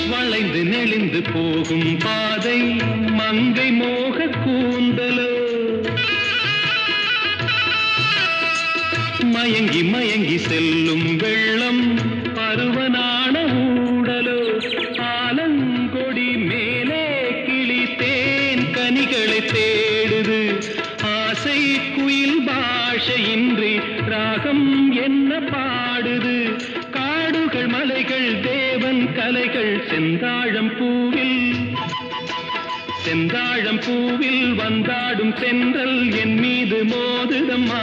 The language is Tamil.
வளைந்து நெளிந்து போகும் பாதை மங்கை மோக கூந்தலோ மயங்கி மயங்கி செல்லும் வெள்ளம் பருவனான ஊடலோ ஆலங்கொடி மேலே கிளி தேன் கனிகளை தேடுது ஆசை குயில் பாஷையின்றி ராகம் என்ன பாடுது காடுகள் மலைகள் தேவன் கலைகள் செந்தாழம் பூவில் வந்தாடும் தென்றல் என் மீது மோதுதம்மா